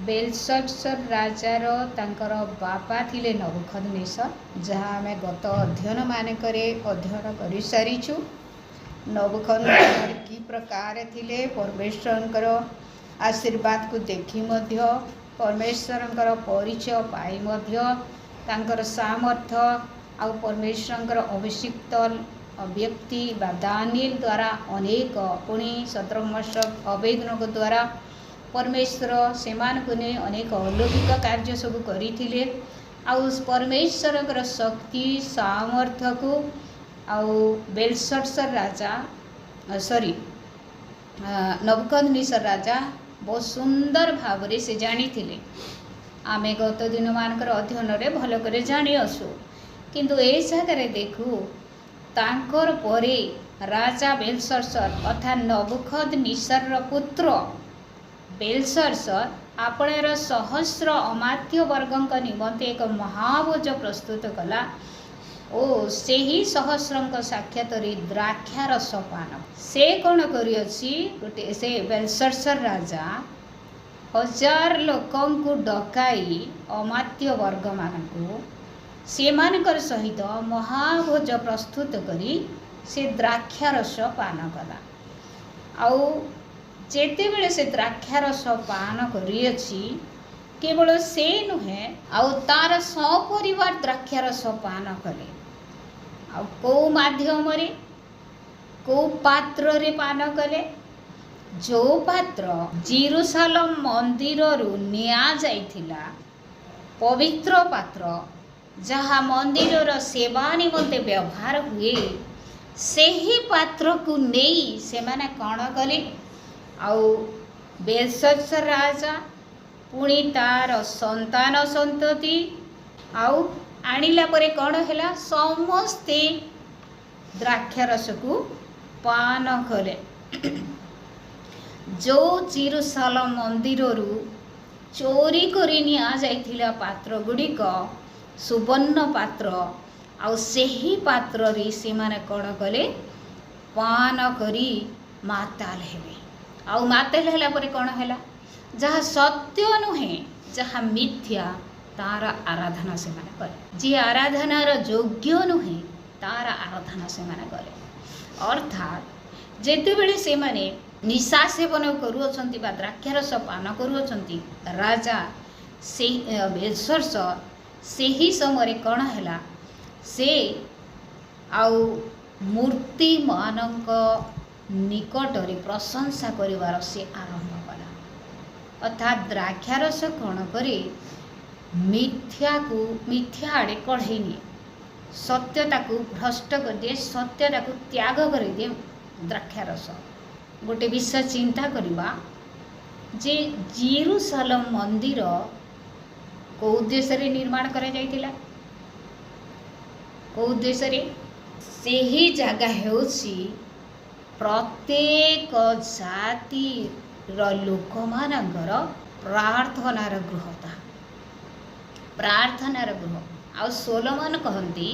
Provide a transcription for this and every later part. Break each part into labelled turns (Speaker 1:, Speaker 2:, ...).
Speaker 1: बेलशत्सर राजार तांकर बापा थिले नबुखदनेस्सर जहाँ आमे गत अध्ययन मानकरे अध्ययन कर सारीचु। नबुखदनेस्सर की प्रकार थिले परमेश्वरंकर आशीर्वाद को देखी मध्य परमेश्वरंकर परिचय पाई मध्य तांकर सामर्थ्य आउ परमेश्वरंकर अभिषिक्त व्यक्ति बा दानिएल द्वारा अनेक पुणी शद्रक अबेदनगो द्वारा परमेश्वर से अनेक अलौकिक कार्य सब करथिले। आउ परमेश्वर शक्ति सामर्थ्य को आउ बेलशत्सर राजा नबुकदनेस्सर राजा बहुत सुंदर भाव से जानी थिले। आमे गत दिन मानकर अध्ययन रे भल करे जानी असु किंतु ए जगह देखू तांकर परे राजा बेलशत्सर अर्थात नबुकदनेस्सर पुत्र बेलशत्सर आपणर सहस्र अमात्य वर्गों निमंते एक महाभोज प्रस्तुत कला ओ से ही सहस्रंक साक्षात द्राक्षारस पान से कौन करियछि गोटे से बेलशत्सर राजा 1000 लोकों को डकाई अमात्य वर्ग मानकु सेमानकर सहित महाभोज प्रस्तुत करी से द्राक्षारस पान कला। आउ जेते बेले से द्राक्षारस पान करियछि केवल से नुहे आउ तार सपरिवार द्राक्षारस पान कले। आउ को माध्यम रे को पात्र रे पान कले जो पात्र जेरूशलेम मंदिर रु निया जाइथिला पवित्र पात्र जहाँ मंदिर रो सेवा निमंते व्यवहार हुए से ही पात्र को नहीं से माने कौन कले आउ बेलशत्सर राजा पुणी तार संतान संतति आउ आनिला परे कौन हैला समस्ते द्राक्षारस को पान कले। जो जेरूशलेम मंदिर रु चोरी करी निया जाइथिला पात्र गुड़िक सुवर्ण पात्र आउ सेही पात्र रे से माने कौन कले पान करी माताल हेले। आउ माताल हैला परे कौन हैला जहाँ सत्य नुहे जहाँ मिथ्या तार आराधना से माने करे जी आराधनार योग्य नुहे तार आराधना से माने करे। अर्थात जेते बेले से माने निशा सेवन करूछंती बा द्राक्षारस पान करूछंती राजा से बेलशत्सर से ही समय कौन हैला से आउ मूर्ति मानक निकट रे प्रशंसा करिवार से आरंभ कला। अर्थात द्राक्षारस कौन करे मिथ्या आड़े कढ़े निए सत्यता को भ्रष्ट कर दिए सत्यता को त्याग कर दिए। द्राक्षारस गोटे विषय चिंता करवा जे जेरूशलेम मंदिर को उद्देश्य रे निर्माण करा जाइतिला को उद्देश्य रे से ही जगह हेउछि प्रत्येक जाति लोक मानकर प्रार्थनार गृहता प्रार्थनार गृह। आ सोलोमन कहती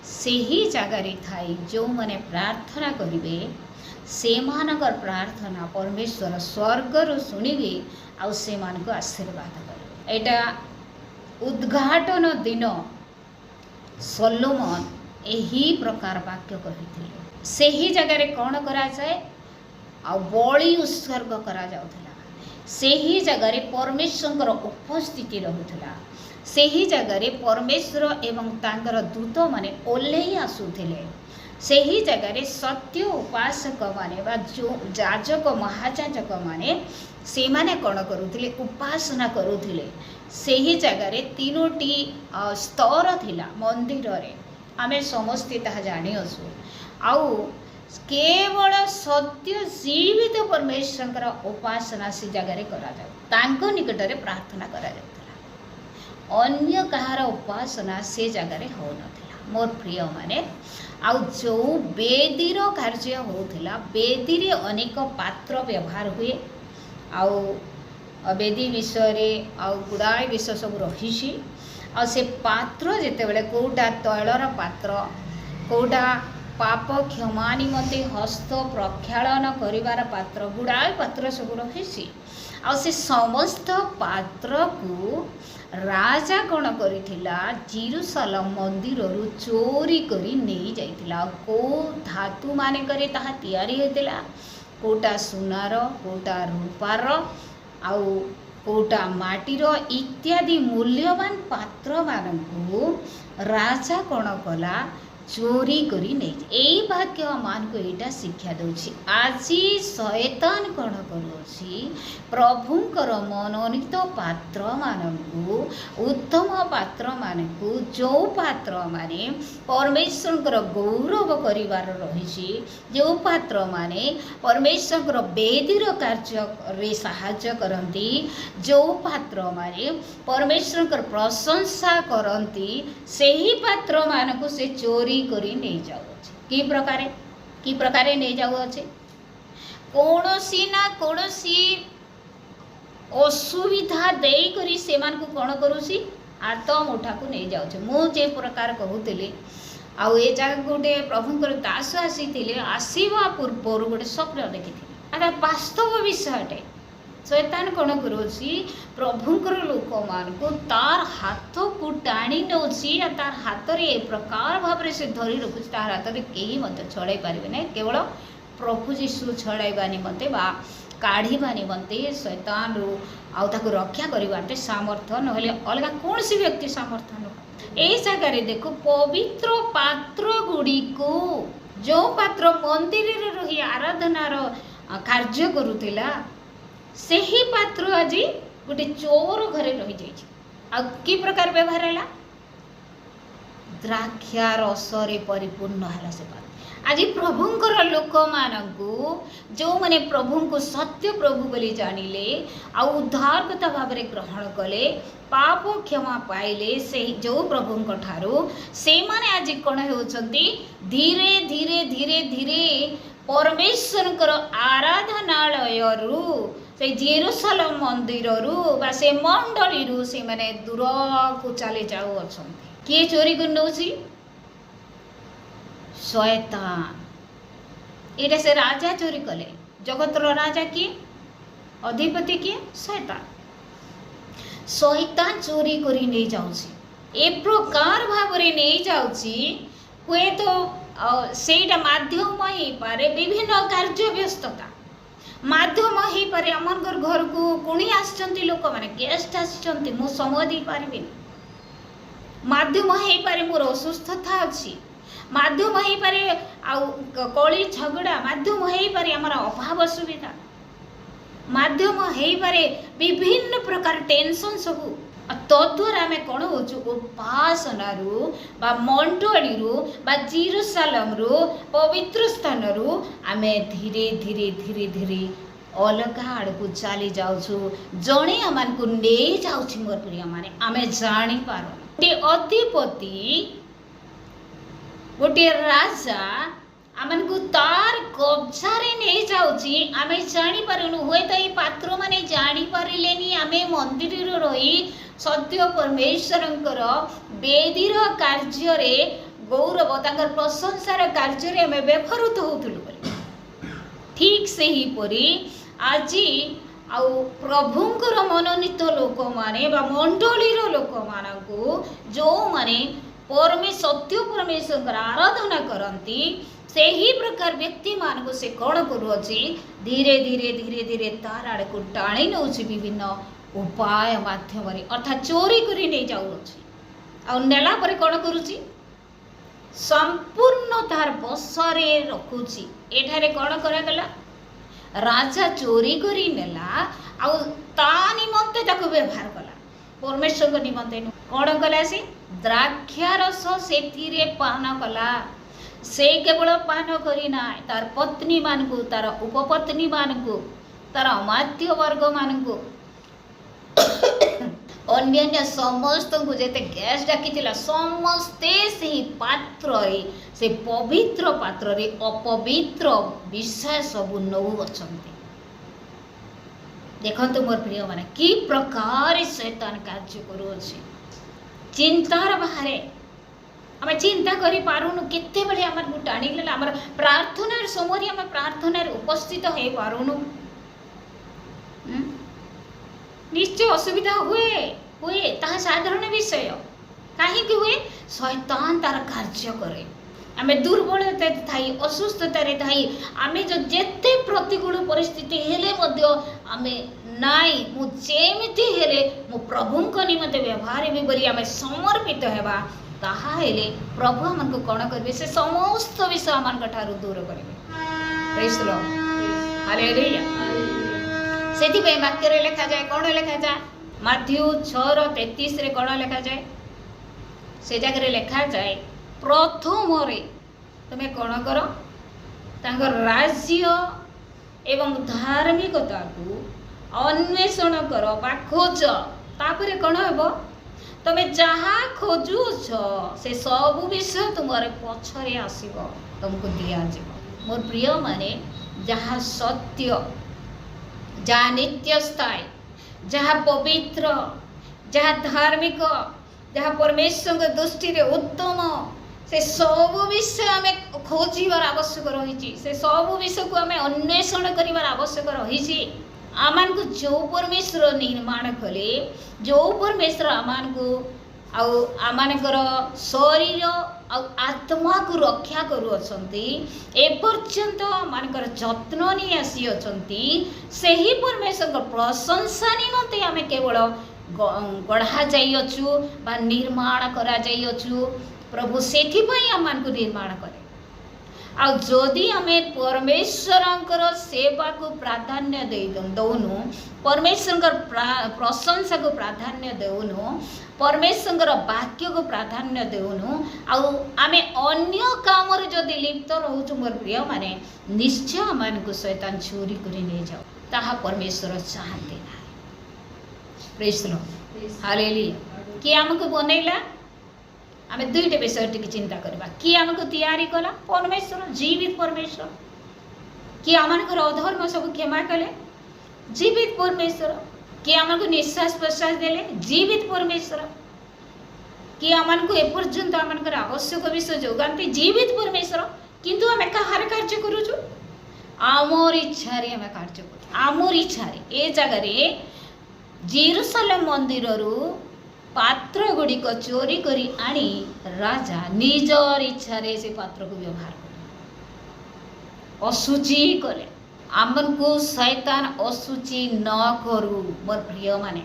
Speaker 1: से ही जगार थाई जो मैंने प्रार्थना करेंगे से मानकर प्रार्थना परमेश्वर स्वर्गर शुणवे आउ से मानक आशीर्वाद करेंगे। एटा उद्घाटन दिन सोलोमन यही प्रकार वाक्य कही से ही जगार कौन करा जाए आ बलि उत्सर्ग करा जाउथला से ही जगार परमेश्वर उपस्थिति रहुथला से ही जगार परमेश्वर एवं तांकर दूत माने ओल्हेई आसुथिले से ही जगार सत्य उपासक माने बा जो जाजक महाजाजक माने से माने कौन करुथिले उपासना करुथिले। से ही जगार 3टी स्तर थिला मंदिर रे आमे समस्ते ताहा जानी असु आउ केवल सत्य जीवित परमेश्वर उपासना से जगार करा जाउ तांको निकट रे प्रार्थना करा जाउथला अन्य कहार उपासना से जगार हो नथिला। मोर प्रिय माने आउ जो वेदीर कार्य होउथिला वेदी रे अनेक पात्र व्यवहार हुए आउ वेदी विषय रे आउ गुड़ाए विषय सब रही आ से पात्र जेते बेले कोटा तैलर पात्र कोटा पाप क्षमा निमंते हस्त प्रक्षालन करिवार पात्र गुड़ाए पात्र सब रही ଆଉ ସେ ସମସ୍ତ ପାତ୍ରକୁ ରାଜା କ'ଣ କରିଥିଲା, ଜିରୁସାଲମ ମନ୍ଦିରରୁ ଚୋରି କରି ନେଇ ଯାଇଥିଲା। ଆଉ କେଉଁ ଧାତୁ ମାନଙ୍କରେ ତାହା ତିଆରି ହୋଇଥିଲା, କେଉଁଟା ସୁନାର, କେଉଁଟା ରୂପାର, ଆଉ କେଉଁଟା ମାଟିର ଇତ୍ୟାଦି ମୂଲ୍ୟବାନ ପାତ୍ରମାନଙ୍କୁ ରାଜା କ'ଣ କଲା, ଚୋରି କରି ନେଇଛି। ଏଇ ବାକ୍ୟ ଆମକୁ ଏଇଟା ଶିକ୍ଷା ଦେଉଛି। ଆଜି ଶୟତାନ କ'ଣ କରୁଅଛି, ପ୍ରଭୁଙ୍କର ମନୋନୀତ ପାତ୍ରମାନଙ୍କୁ, ଉତ୍ତମ ପାତ୍ରମାନଙ୍କୁ, ଯେଉଁ ପାତ୍ରମାନେ ପରମେଶ୍ୱରଙ୍କର ଗୌରବ କରିବାର ରହିଛି, ଯେଉଁ ପାତ୍ରମାନେ ପରମେଶ୍ୱରଙ୍କର ବେଦୀର କାର୍ଯ୍ୟରେ ସାହାଯ୍ୟ କରନ୍ତି, ଯେଉଁ ପାତ୍ରମାନେ ପରମେଶ୍ୱରଙ୍କର ପ୍ରଶଂସା କରନ୍ତି, ସେହି ପାତ୍ରମାନଙ୍କୁ ସେ ଚୋରି କରି ନେଇଯାଉଅଛି। କି ପ୍ରକାରେ ନେଇଯାଉଅଛି, କୌଣସି ନା କୌଣସି ଅସୁବିଧା ଦେଇକରି ସେମାନଙ୍କୁ କ'ଣ କରୁଛି, ହାତ ମୁଠାକୁ ନେଇଯାଉଛି। ମୁଁ ଯେ ପ୍ରକାର କହୁଥିଲି, ଆଉ ଏ ଜାଗାକୁ ଗୋଟେ ପ୍ରଭୁଙ୍କର ଦାସ ଆସିଥିଲେ, ଆସିବା ପୂର୍ବରୁ ଗୋଟେ ସ୍ୱପ୍ନ ଦେଖିଥିଲେ। ଏଟା ବାସ୍ତବ ବିଷୟଟେ। ଶୈତାନ କ'ଣ କରୁଛି, ପ୍ରଭୁଙ୍କର ଲୋକମାନଙ୍କୁ ତାର ହାତକୁ ଟାଣି ନେଉଛି, ତାର ହାତରେ ଏ ପ୍ରକାର ଭାବରେ ସେ ଧରି ରଖୁଛି, ତାର ହାତରେ କେହି ମଧ୍ୟ ଛଡ଼ାଇ ପାରିବେ ନାହିଁ। କେବଳ ପ୍ରଭୁ ଯୀଶୁ ଛଡ଼ାଇବା ନିମନ୍ତେ ବା କାଢ଼ିବା ନିମନ୍ତେ ଶୈତାନରୁ ଆଉ ତାକୁ ରକ୍ଷା କରିବାରେ ସାମର୍ଥ୍ୟ, ନହେଲେ ଅଲଗା କୌଣସି ବ୍ୟକ୍ତି ସାମର୍ଥ୍ୟ ନୁହଁ। এই ଜାଗାରେ ଦେଖ, ପବିତ୍ର ପାତ୍ର ଗୁଡ଼ିକୁ, ଯେଉଁ ପାତ୍ର ମନ୍ଦିରରେ ରହି ଆରାଧନାର କାର୍ଯ୍ୟ କରୁଥିଲା, ସେହି ପାତ୍ର ଆଜି ଗୋଟେ ଚୋର ଘରେ ରହିଯାଇଛି। ଆଉ କି ପ୍ରକାର ବ୍ୟବହାର ହେଲା, ଦ୍ରାକ୍ଷା ରସରେ ପରିପୂର୍ଣ୍ଣ ହେଲା ସେ ପାତ୍ର। ଆଜି ପ୍ରଭୁଙ୍କର ଲୋକମାନଙ୍କୁ, ଯେଉଁମାନେ ପ୍ରଭୁଙ୍କୁ ସତ୍ୟ ପ୍ରଭୁ ବୋଲି ଜାଣିଲେ, ଆଉ ଉଦ୍ଧାରକର୍ତ୍ତା ଭାବରେ ଗ୍ରହଣ କଲେ, ପାପ କ୍ଷମା ପାଇଲେ ସେହି ଯେଉଁ ପ୍ରଭୁଙ୍କ ଠାରୁ, ସେମାନେ ଆଜି କ'ଣ ହେଉଛନ୍ତି, ଧୀରେ ଧୀରେ ଧୀରେ ଧୀରେ ପରମେଶ୍ୱରଙ୍କର ଆରାଧନାଳୟରୁ, ସେ ଜେରୁସାଲମ ମନ୍ଦିରରୁ ବା ସେ ମଣ୍ଡଳୀରୁ ସେମାନେ ଦୂରକୁ ଚାଲି ଯାଉଅଛନ୍ତି। କିଏ ଚୋରି କରି ନେଉଛି, ଶୟତାନ। ଏଇଟା ସେ ରାଜା ଚୋରି କଲେ। ଜଗତର ରାଜା କିଏ, ଅଧିପତି କିଏ, ଶୟତାନ। ଶୟତାନ ଚୋରି କରି ନେଇଯାଉଛି। ଏ ପ୍ରକାର ଭାବରେ ନେଇଯାଉଛି, ହୁଏତ ସେଇଟା ମାଧ୍ୟମ ହେଇପାରେ ବିଭିନ୍ନ କାର୍ଯ୍ୟ ବ୍ୟସ୍ତତା, ମାଧ୍ୟମ ହେଇପାରେ ଆମର ଘରକୁ କୁଣି ଆସିଛନ୍ତି, ଲୋକମାନେ ଗେଷ୍ଟ ଆସିଛନ୍ତି, ମୁଁ ସମୟ ଦେଇପାରିବିନି, ମାଧ୍ୟମ ହେଇପାରେ ମୋର ଅସୁସ୍ଥତା ଅଛି, ମାଧ୍ୟମ ହେଇପାରେ ଆଉ କଳି ଝଗଡ଼ା, ମାଧ୍ୟମ ହେଇପାରେ ଆମର ଅଭାବ ଅସୁବିଧା, ମାଧ୍ୟମ ହେଇପାରେ ବିଭିନ୍ନ ପ୍ରକାର ଟେନସନ୍ ସବୁ। ତଦ୍ୱାରା ଆମେ କ'ଣ ହେଉଛୁ, ଉପାସନାରୁ ବା ମଣ୍ଡଳୀରୁ ବା ଜିରୁସାଲମରୁ, ପବିତ୍ର ସ୍ଥାନରୁ ଆମେ ଧୀରେ ଧୀରେ ଧୀରେ ଧୀରେ ଅଲଗା ଆଡ଼କୁ ଚାଲି ଯାଉଛୁ। ଜଣେ ଆମମାନଙ୍କୁ ନେଇଯାଉଛି ମୋର ପ୍ରିୟମାନେ, ଆମେ ଜାଣିପାରୁନୁ। ଗୋଟିଏ ଅଧିପତି, ଗୋଟିଏ ରାଜା ଆମମାନଙ୍କୁ ତାର କବ୍ଜାରେ ନେଇଯାଉଛି, ଆମେ ଜାଣିପାରୁନୁ। ହୁଏତ ଏଇ ପାତ୍ରମାନେ ଜାଣିପାରିଲେନି ଆମେ ମନ୍ଦିରରେ ରହି ସତ୍ୟ ପରମେଶ୍ୱରଙ୍କର ବେଦୀର କାର୍ଯ୍ୟରେ, ଗୌରବ ତାଙ୍କର ପ୍ରଶଂସାର କାର୍ଯ୍ୟରେ ଆମେ ବ୍ୟବହୃତ ହେଉଥିଲୁ ବୋଲି। ଠିକ୍ ସେହିପରି ଆଜି ଆଉ ପ୍ରଭୁଙ୍କର ମନୋନୀତ ଲୋକମାନେ ବା ମଣ୍ଡଳୀର ଲୋକମାନଙ୍କୁ, ଯେଉଁମାନେ ସତ୍ୟ ପରମେଶ୍ୱରଙ୍କର ଆରାଧନା କରନ୍ତି, ସେହି ପ୍ରକାର ବ୍ୟକ୍ତିମାନଙ୍କୁ ସେ କ'ଣ କରୁଅଛି, ଧୀରେ ଧୀରେ ଧୀରେ ଧୀରେ ତାର ଆଡ଼କୁ ଟାଣି ନେଉଛି ବିଭିନ୍ନ ଉପାୟ ମାଧ୍ୟମରେ, ଅର୍ଥାତ୍ ଚୋରି କରି ନେଇଯାଉଅଛି। ଆଉ ନେଲା ପରେ କ'ଣ କରୁଛି, ସମ୍ପୂର୍ଣ୍ଣ ତାର ବଶରେ ରଖୁଛି। ଏଠାରେ କ'ଣ କରାଗଲା, ରାଜା ଚୋରି କରି ନେଲା, ଆଉ ତା ନିମନ୍ତେ ତାକୁ ବ୍ୟବହାର କଲା, ପରମେଶ୍ୱରଙ୍କ ନିମନ୍ତେ କ'ଣ କଲା, ସେ ଦ୍ରାକ୍ଷା ରସ ସେଥିରେ ପାନ କଲା। ସେ କେବଳ ପାନ କରି ନାହିଁ, ତାର ପତ୍ନୀମାନଙ୍କୁ, ତାର ଉପପତ୍ନୀମାନଙ୍କୁ, ତାର ଅମାତ୍ୟ ବର୍ଗମାନଙ୍କୁ, ଅନ୍ୟାନ୍ୟ ସମସ୍ତଙ୍କୁ ଯେତେ ଗ୍ୟାସ୍ ଡାକିଥିଲା, ସମସ୍ତେ ସେହି ପାତ୍ରରେ, ସେ ପବିତ୍ର ପାତ୍ରରେ ଅପବିତ୍ର ବିଷୟ ସବୁ ନେଉଅଛନ୍ତି। ଦେଖନ୍ତୁ ମୋର ପ୍ରିୟମାନେ, କି ପ୍ରକାର ଶୈତାନ କାର୍ଯ୍ୟ କରୁଅଛି। ଚିନ୍ତାର ବାହାରେ ଆମେ ଚିନ୍ତା କରିପାରୁନୁ, କେତେବେଳେ ଆମକୁ ଟାଣିଗଲା। ଆମର ପ୍ରାର୍ଥନାର ସମୟରେ ଆମେ ପ୍ରାର୍ଥନାରେ ଉପସ୍ଥିତ ହେଇପାରୁନୁ। निश्चय असुविधा हुए हुए ताहा साधारण विषय कहीं हुए शैतान तार कार्य करे आमे दुर्बलता थाई असुस्थता रे थाई आमे जो जेते प्रतिकूल परिस्थिति हेले मध्य आमे नाई मु जेमिति हेले मु प्रभुंक निमते व्यवहार भी बरी आमे समर्पित हेबा ताहा हेले प्रभु हमन को कोन करबे से समस्त विषय हमन ठारू दूर करबे प्रेज द लॉर्ड हालेलुया सेति पे वाक्य रे लिखा जाए कोन लिखा जाए माथ्यू 6:33 रे कोन लिखा जाए से जगह रे लिखा जाए प्रथम रे तुमे कोन करो तांगर राज्य एवं धार्मिकता को अन्वेषण करो बा खोज तापरे कोन हेबो तमे जहा खोजु छ से सब विषय तुम्हारे पछरे आसीबो तुमको दिया जेबो मोर प्रिय माने जहा सत्य जहा नित्य स्थायी जहा पवित्र जहा धार्मिक जहा परमेश्वर के दृष्टि रे उत्तम से सब विषय हमें खोजिबार आवश्यक रही से सब विषय को हमें अन्वेषण करिबार आवश्यक रही आमान को जो परमेश्वर निर्माण कले जो परमेश्वर आमान को आमानकर शरीर आत्मा को रक्षा करुअछंती ए पर्यंत आमानकर जत्न नहीं आसी अछंती सेही परमेश्वर प्रशंसा निमंते आमे केवल गढ़ा जाइअछु बा निर्माण करा जाइअछु प्रभु सेठी पई आमान को निर्माण करे आ जदि आमे परमेश्वरंकर सेवा को प्राधान्य दे दउनु परमेश्वर प्रशंसा को प्राधान्य देउनु परमेश्वर वाक्य को प्राधान्य देउनु आमे अन्य काम रे जदि लिप्त रहउछु मोर प्रिय माने निश्चय आमान को शैतान चोरी करि ले जाओ ताहा परमेश्वर चाहते ना प्रेज द लॉर्ड हालेलुया कि हमको बनैला आमे दुईटे विषय टिके चिंता करबा कि हमको तैयारी कला परमेश्वर जीवित परमेश्वर कि आमानकर अधर्म सब क्षमा कले जीवित परमेश्वर कि हमको निश्वास प्रश्वास देले जीवित परमेश्वर कि हमको एपर्यंत आमानकर आवश्यक विषय जोगांती जीवित परमेश्वर किंतु आमे कहार कार्य करूछु आमर इच्छा रे आमे कार्य करू आमर इच्छा रे ए जगह रे जेरूशलेम मंदिर रु पात्र गुड़िक चोरी करी आनी राजा निजर इच्छा रे से पात्र को व्यवहार करे असुचि कले आमन को शैतान असुचि न करू मोर प्रिय माने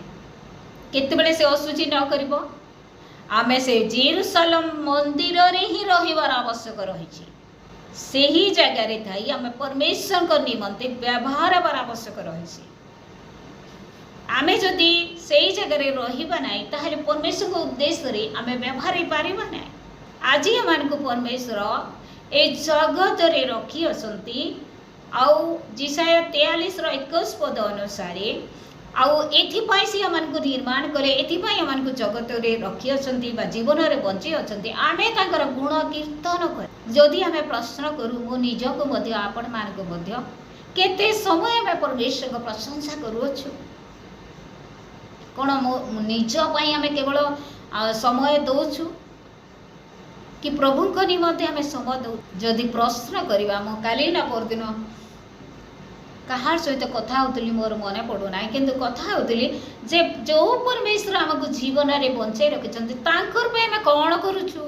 Speaker 1: केते बेले से असुचि न करिवो आमे से जेरूशलेम मंदिर रे ही रहिबार आवश्यक रही सेही जगह रे थाई आमे परमेश्वर को निमंते व्यवहार बार आवश्यक रही आमे जदि सेही जगह रे रहिबा नाही ताहले परमेश्वर को उद्देश्य रे आमे व्यवहार पारिबा नाही आज आमान को परमेश्वर ए जगत रे रखी असंती आउ जिसाया 43:21 पद अनुसार आउ एथि पई से आमान को निर्माण करे एथि पई आमान को जगत रे रखी असंती बा जीवन रे बंची असंती आमे ताकर गुण कीर्तन कर जदि आमे प्रश्न करू मो निज को मध्य आपण मान को मध्य केते समय आमे परमेश्वर को प्रशंसा करू छु कौन निज पाई आमे केवल समय दौछु कि प्रभु को निमंते आमे समय दौ जदि प्रश्न करबा मो काली ना परदिन कहार सहित कथा होतली मोर मने पड़ो ना किंतु कथा होतली जे जो परमेश्वर हमको जीवन रे बंचाई रखिछंती तांकर पे आमे कोन करूछु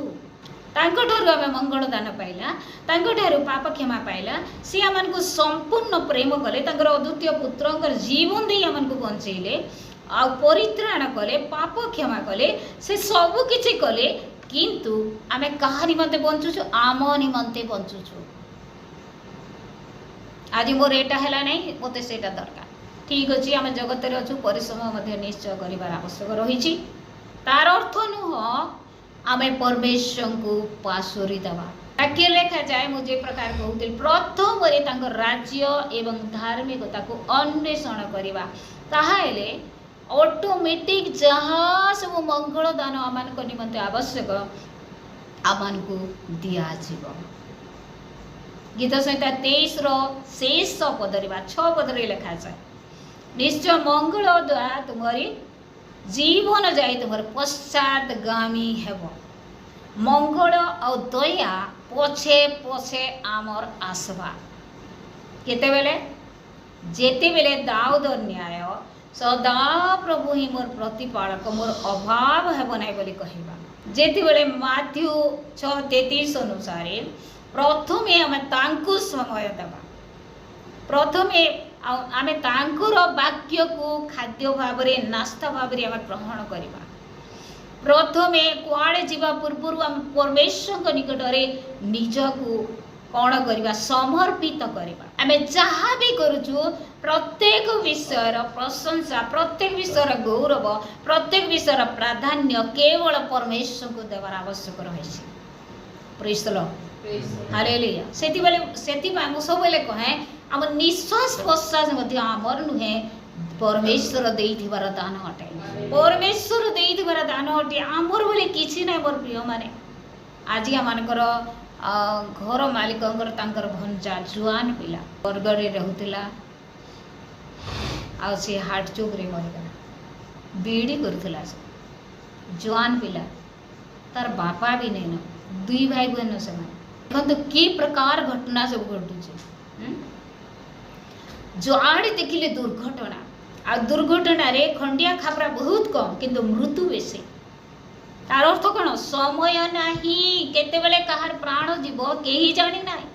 Speaker 1: तांको ठारू आमे मंगल दान पाइला तांको ठारू पाप क्षमा पाइला से हमन को संपूर्ण प्रेम कले तांकर अद्वितीय पुत्रंकर जीवन दे हमन को बंचैले आ परित्राण कले पाप क्षमा कले से सब किछि कले किंतु आमे कहा निमंते बंचुछु आम निमंते बंचुछु आज मोर एटा हैला नै मते सेटा दरकार ठीक अछि आमे जगत रे अछु परिश्रम मध्ये निश्चय करिवार आवश्यक रहिछि तार अर्थ नुह आमे परमेश्वर को पासोरी दवा वाक्य लेखा जाए मुझे प्रकार कहउतिल प्रथम रे तांकर राज्य एवं धार्मिकता को अन्वेषण करिवा ताहा हेले ऑटोमेटिक जहाँ सब मंगल दान आमान को निमंते आवश्यक आमान को दिया जीव गीत संहिता 23 पदरे 6 पदरे लिखा जाए निश्चय मंगल द्वारा तुम्हारी जीवन जाए तुम्हारे पश्चातगामी हेब मंगल और दया पछे पछे आमर आसवा केते बेले जेते बेले दाऊद न्याय सदा प्रभु ही मोर प्रतिपालक मोर अभाव हेब ना बोली कहवा जेति बेले माथ्यू 6:33 अनुसार प्रथमे आमे तांकु समय देबा प्रथमे आमे तांकुर वाक्य को खाद्य भाव रे नास्ता भाव रे आमे ग्रहण करबा प्रथमे कुआड़े जीवा पूर्व आम परमेश्वर निकट में निजकू कौन करवा समर्पित करवा आम जहाँ भी करुचु प्रत्येक विषय प्रशंसा प्रत्येक विषय गौरव प्रत्येक विषय प्राधान्य केवल परमेश्वर को देवार आवश्यक रही प्रेज द लॉर्ड हालेलुया सेति सब कहे आम निश्वास प्रश्वास आमर नुहे परमेश्वर देइथिबार दान अटे परमेश्वर देइथिबार दान अटे आमर बोले किछि नै मोर प्रिय माने आज आमनकर घर मालिकंकर तांकर भंजा जुआन पिला बरगड़े रहूतिला आ से हार्ट चोक रे मरिगला बीड़ी करथिला से जुआन पिला तार बापा भी नहीं न दुई भाई बहन से देखो कि प्रकार घटना सब घटुचे जो आड़े देखिले दुर्घटना आ दुर्घटना रे खंडिया खापरा बहुत कम किंतु मृत्यु बेसी तार अर्थ कौन समय नाही केतेबेले कहार प्राण जीव केही जानी नाही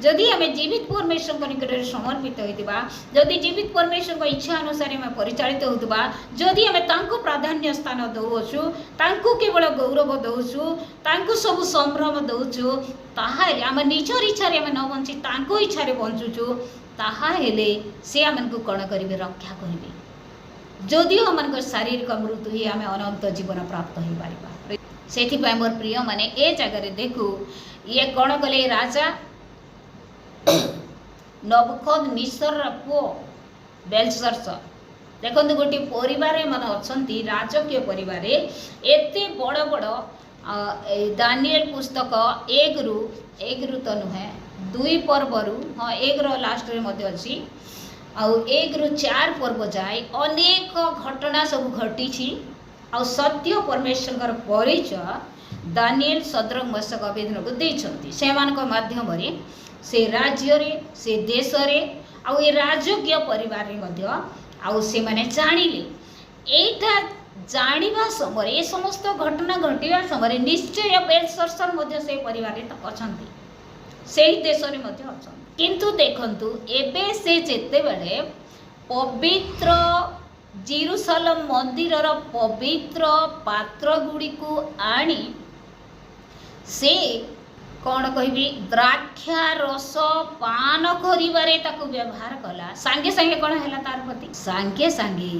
Speaker 1: जदि आम जीवित परमेश्वर निकट में समर्पित होइतिबा जदि जीवित परमेश्वर इच्छा अनुसार आम परिचालित होइतिबा जदि आम तांको प्राधान्य स्थान दउछु तांको केवल गौरव दउछु तांको सब संभ्रम दउछु ताहाले आम निजर इच्छा रे आम न बंची तांको इच्छा रे बंचुछु ताहाले से आमनको कण करिवे रक्षा करिवे जदिओ आमको शारीरिक मृत्यु ही आम अनंत जीवन प्राप्त हो पारिबा सेथिपाई मोर प्रिय माने ए जगह देखू ये कौन कले राजा नबुकदनेस्सर पुओ बेलशस्सर देखो गोटे परिवार मन अच्छा राजकीय परिवार एते बड़ बड़ दानिएल पुस्तक एक रु तो नुहे 2 पर्वरु हाँ 1 लास्ट रे अच्छी आउ 1 रु 4 पर्व जाए अनेक घटना सब घटी आ सत्य परमेश्वर परिचय दानिएल सद्रक मेशक अबेदनगो देइछंती सेमानक माध्यम रे से राज्य रे से देश रे आ ए राजकीय परिवार रे मध्य आ से माने जानिले एटा जानिबा समय ए समस्त घटना घटिबा समय निश्चय बेलशस्सर मध्य से परिवार रे तक अछंती सेही देश रे मध्य अछंती किंतु देखंतु एबे से जेते बेले पवित्र जेरूशलेम मंदिरर पवित्र पात्र गुड़ी को आनी से कौन कहबी द्राक्षा रस पान करिबारे ताकू व्यवहार कला सांगे सांगे कौन हैला तार प्रति सांगे सांगे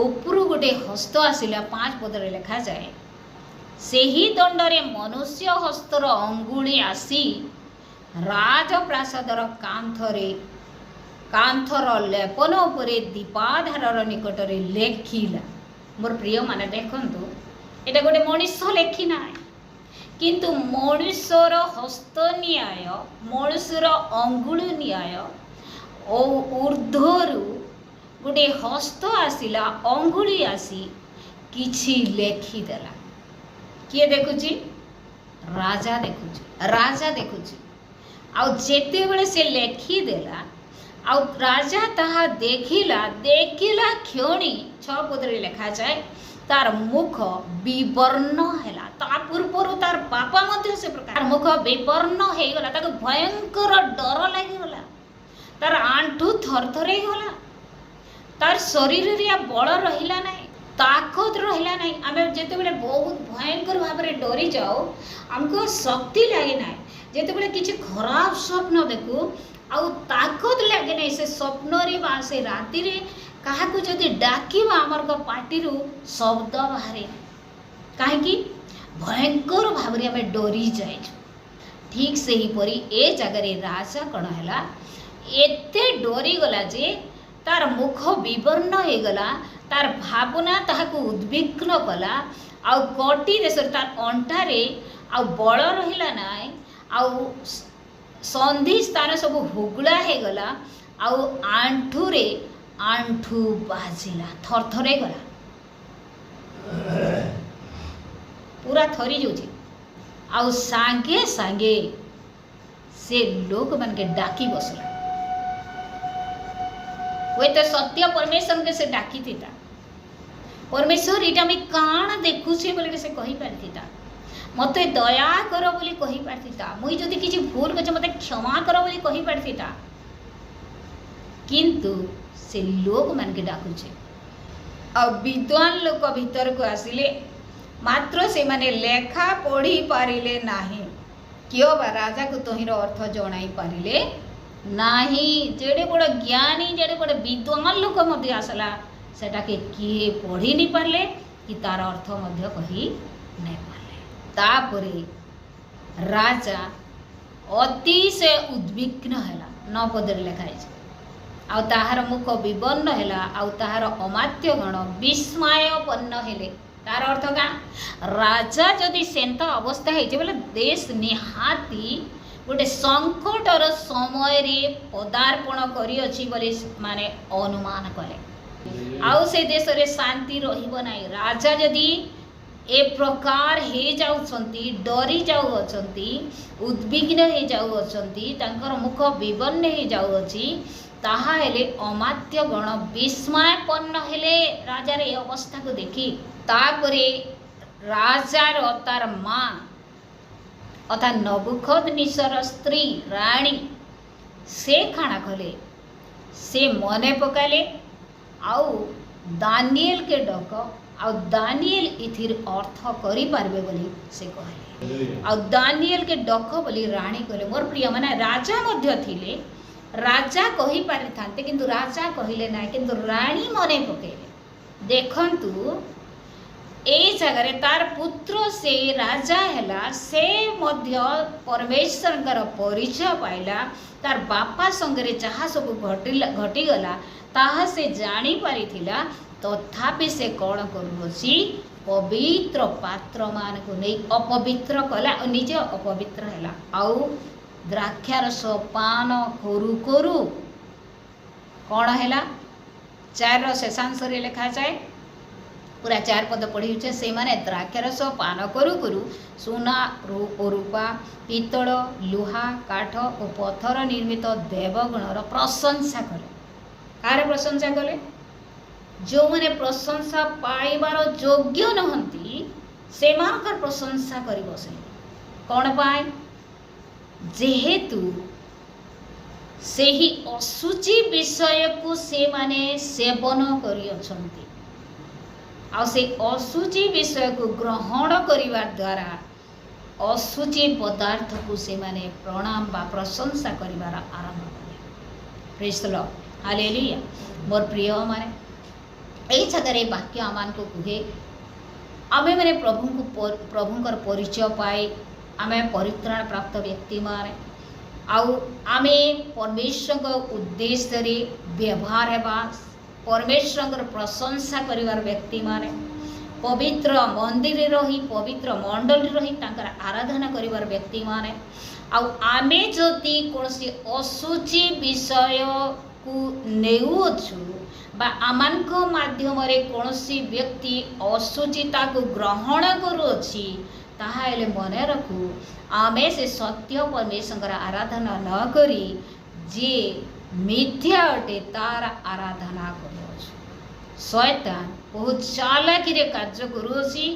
Speaker 1: उपरु गोटे हस्त आसिला 5 पदरे लिखा जाए सेही दंडरे मनुष्य हस्तर अंगुली आसी राजप्रासादर कांथर लेपन उपरे दीपाधार निकट रे लेखिला मोर प्रिय माने देखंतु एटा गोटे मनुष्य लेखि ना किंतु मनुष्यर हस्त न्याय मनुष्यर अंगुली न्याय ओ ऊर्ध्वरु गोटे हस्त आसिला अंगुली आसी किछि लेखि देला किए देखुची राजा देखुची आ जेते बेले से लेखि देला आ राजा ताहा देखिला क्षणी 6 पदरे लिखा जाए तार मुख विवर्ण हैला ता पूर्व तार बापा मध्य से प्रकार मुख विवर्ण हे गला ताको भयंकर डर लागि गला तार आंठू थरथर हे गला तार शरीर रे बल रहिला नाही ताकत रहिला नाही आमे जेते बेले बहुत भयंकर भाव रे डरी जाओ हमको शक्ति लागे नाही जेते बेले किछि खराब स्वप्न देखू आउ ताकत लगे नहीं से स्वप्न रे बा से राति रे काहा को जदि डाकिबा हमर को पार्टी रु शब्द बाहरे काहे भयंकर भाव रे हमें डरी जाए ठीक से ही परी ए जगह रे राजा कण हैला एते डरी गला जे तार मुख विवर्ण हे गला तार भावना ताहाको उद्विग्न कला आउ कोटी देश तार अंटा रे आउ बल रहिला नाय आउ संधि स्थान सब हुगुला हे गला आउ आंठू रे आंठू बाजिला थरथरे गला पूरा थरी जाउची आउ सांगे सांगे से लोक मन के डाकी बसला हुए तो सत्य परमेश्वर के से डाकी थी परमेश्वर इटा मैं काण देखुछे बोले से कहि पारथिता मते दया कर बोली कहि पारथिता मुई जदी किछि भूल करछे मते क्षमा कर बोली कहि पारथिता किंतु से लोक मान के डाकुछे अब विद्वान लोक भीतर को आसिले मात्र से माने लेखा पढ़ी पारिले नाही कियो बा राजा को तोहिर अर्थ जणाई पारिले नाही जेडे बड़ ज्ञानी जेडे बड़ विद्वान लोक मध्य आसला सेटा के किए पढ़ी नहीं पारले कि तार अर्थ मध्य कही नहीं पारले तापरे राजा अति से उद्विग्न हैला 9 पदरे लिखाई आउ ताहार मुख विवर्ण हैला आउ ताहार अमात्य गण विस्मयपन्न हेले तार अर्थ का राजा जदि सेंता अवस्था है बोले देश निहाती गोटे संकटर समय रे पदार्पण करी अछि बोले माने अनुमान कले आउ से देश रे शांति रहिबो नाही राजा जदि ए प्रकार हे जाउछंती डरी जाउछंती उद्विग्न हे जाउछंती तांकर मुख विवर्ण हे जाउछि ताहा हेले अमात्य गण विस्मयपन्न हेले राजा रे अवस्था को देखी तापरे राजार तार माँ अर्थात नबुखदनेस्सर स्त्री राणी से खाना कले से मने पकाले आउ दानिएल के डक आउ दानिएल इथिर अर्थ करि पारबे बोली से कहले आउ दानिएल के डक बोली राणी कहले मोर प्रिय माने राजा मध्य थिले राजा कहि पारि थांते किंतु राजा कहिले ना किंतु राणी मने पकेले देखंतु ए जगह तार पुत्र से राजा हैला से मध्य परमेश्वर परिचय पाइला तार बापा संगे जहाँ सब घटी गला ताहा से जानी पारिथिला तथापि से कौन करुछि पवित्र पात्र मान को नहीं अपवित्र कला और निजे अपवित्र हैला आउ द्राक्षारस पान करू करू कौन हैला 4 शेषांश रे लिखा जाए पूरा 4 पद पढ़ी से माने द्राक्षारस पान करू करू सोना रूपा पितल लुहा काठ और पत्थर निर्मित देवगणर प्रशंसा कले कार प्रशंसा कले जो मैंने प्रशंसा पाइबार योग्य नहंती से मानकर प्रशंसा करी बसले कौन पाए जेहेतु से ही असुचि विषय को से माने सेवन करी अछंती आ से असुचि विषय को ग्रहण करिवा द्वारा असुचि पदार्थ को से माने प्रणाम बा प्रशंसा करिवार आरंभ कले प्रेज द लॉर्ड हालेलुया मोर प्रिय माने एई जगह वाक्य आमान को कहे आमे माने प्रभुंकर परिचय पाए आमे परित्राण प्राप्त व्यक्ति माने आउ आमे परमेश्वर उद्देश्य रे व्यवहार हेबा परमेश्वर प्रशंसा करिवार व्यक्ति माने पवित्र मंदिर रही पवित्र मंडल रही तांकर आराधना करिवार व्यक्ति माने आउ आमे जति कोनसी असुचि विषय को नेउछु बा आमानक माध्यम रे कोनसी व्यक्ति असुचिता को ग्रहण करूछि ताहा हेले मने रखू आमे से सत्य परमेश्वर आराधना न करी जे मिथ्या अटे तार आराधना करूछि शैतान बहुत चालाकी रे कार्य करूछि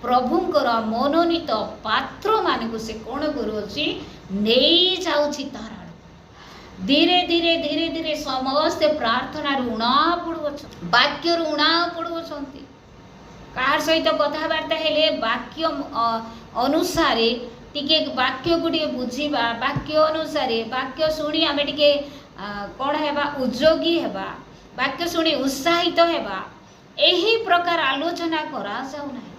Speaker 1: प्रभुंकर मनोनीत पात्र मानकु से कोन करूछि नेई जाउछि तार धीरे धीरे धीरे धीरे समस्त प्रार्थना ऋणा पड़ुछ वाक्य ऋणा पड़ुछंती कार सहित कथबार्ता हेले वाक्य अनुसार टिके वाक्य गुड़िए बुझीबा वाक्य अनुसार वाक्य शुणी आमे टिके कौन हेबा उद्योगी हेबा वाक्य शुणी उत्साहित हेबा एही प्रकार आलोचना करा जाउ नाही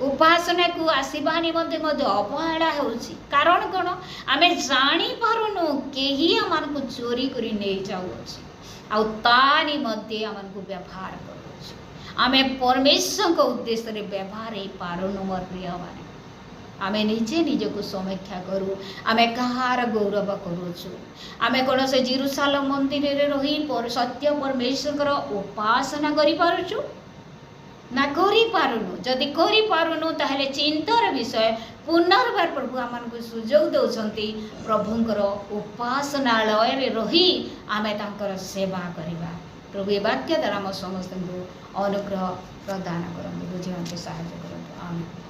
Speaker 1: उपासना को आसीबा निमंते मध्य अवहेला होउछि कारण कोन आमे जानी पारुनु केही आमान को चोरी करी नै जाउछि आ तानी मध्य आमान को व्यवहार करूछि आमे परमेश्वर को उद्देश्य रे व्यवहार हे पारुनु मोर प्रिय माने आमे निजे निजे को समीक्षा करू आमे कहार गौरव करूछु आमे कोन से जेरूशलेम मंदिर रे रही पर सत्य परमेश्वर उपासना करि पारुछु ना करि पारुनु जदि करि पारुनु ताहले चिंतार विषय पुनर्बार प्रभु आमान को सुजोग दउछंती प्रभुंकर उपासनालय रे रही आमे तांकर सेवा करिबा प्रभु ए वाक्य द्वारा आम समस्त अनुग्रह प्रदान करते बुझे साहय करते आमेन।